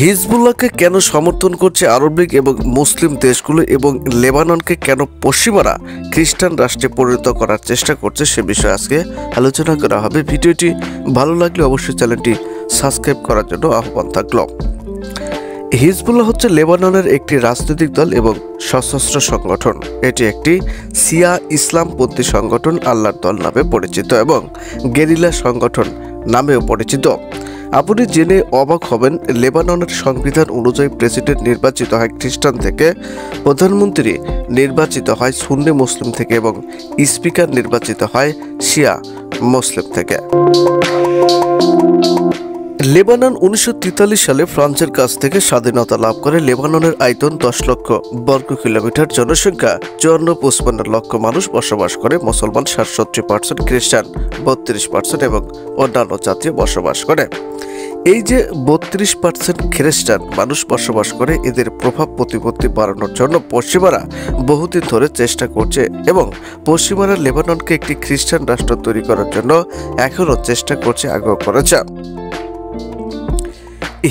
হিজবুল্লাহকে কেন সমর্থন করছে আরব লীগ এবং মুসলিম দেশগুলো এবং লেবাননকে কেন পশ্চিমারা খ্রিস্টান রাষ্ট্রে পরিণত করার চেষ্টা করছে সে বিষয়ে আজকে আলোচনা করা হবে। ভিডিওটি ভালো লাগলে অবশ্যই চ্যানেলটি সাবস্ক্রাইব করার জন্য আহ্বান থাকলো। হিজবুল্লাহ হচ্ছে লেবাননের একটি রাজনৈতিক দল এবং সশস্ত্র সংগঠন। এটি একটি শিয়া ইসলামপন্থী সংগঠন, আল্লাহর দল নামে পরিচিত এবং গেরিলা সংগঠন নামেও পরিচিত। আপনি জেনে অবাক হবেন, লেবাননের সংবিধান অনুযায়ী প্রেসিডেন্ট নির্বাচিত হয় খ্রিস্টান থেকে, প্রধানমন্ত্রী নির্বাচিত হয় সুন্নি মুসলিম থেকে এবং স্পিকার নির্বাচিত হয় শিয়া মুসলিম থেকে। লেবানন 1943 সালে ফ্রান্সের কাছ থেকে স্বাধীনতা লাভ করে। লেবাননের আয়তন 10 লক্ষ বর্গ কিলোমিটার, জনসংখ্যা 54-55 লক্ষ মানুষ বসবাস করে। মুসলমান 67%, খ্রিস্টান 32% এবং অন্যান্য জাতীয় বসবাস করে। এই যে 32% খ্রিস্টান মানুষ বসবাস করে, এদের প্রভাব প্রতিপত্তি বাড়ানোর জন্য পশ্চিমারা বহুদিন ধরে চেষ্টা করছে এবং পশ্চিমারা লেবাননকে একটি খ্রিস্টান রাষ্ট্র তৈরি করার জন্য এখনও চেষ্টা করছে, আগ্রহ করেছে।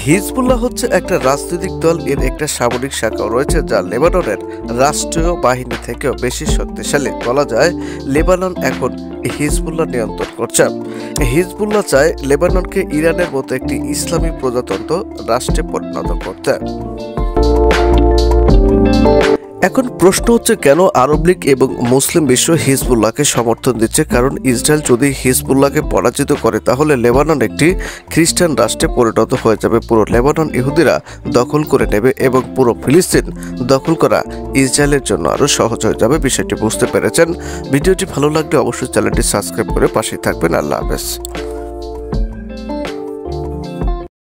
হিজবুল্লাহ হচ্ছে একটা রাজনৈতিক দল। এর একটা সামরিক শাখাও রয়েছে যা লেবাননের রাষ্ট্রীয় বাহিনী থেকেও বেশি শক্তিশালী। বলা যায় লেবানন এখন হিজবুল্লাহ নিয়ন্ত্রণ করছে। হিজবুল্লাহ চায় লেবাননকে ইরানের মতো একটি ইসলামী প্রজাতন্ত্র রাষ্ট্রে পরিণত করতে। এখন প্রশ্ন হচ্ছে, কেন আরব লীগ এবং মুসলিম বিশ্ব হিজবুল্লাহকে সমর্থন দিচ্ছে? কারণ ইসরায়েল যদি হিজবুল্লাহকে পরাজিত করে তাহলে লেবানন একটি খ্রিস্টান রাষ্ট্রে পরিণত হয়ে যাবে। পুরো লেবানন ইহুদিরা দখল করে নেবে এবং পুরো ফিলিস্তিন দখল করা ইসরায়েলের জন্য আরও সহজ হয়ে যাবে। বিষয়টি বুঝতে পেরেছেন? ভিডিওটি ভালো লাগলে অবশ্যই চ্যানেলটি সাবস্ক্রাইব করে পাশেই থাকবেন। আল্লাহ হাফেজ।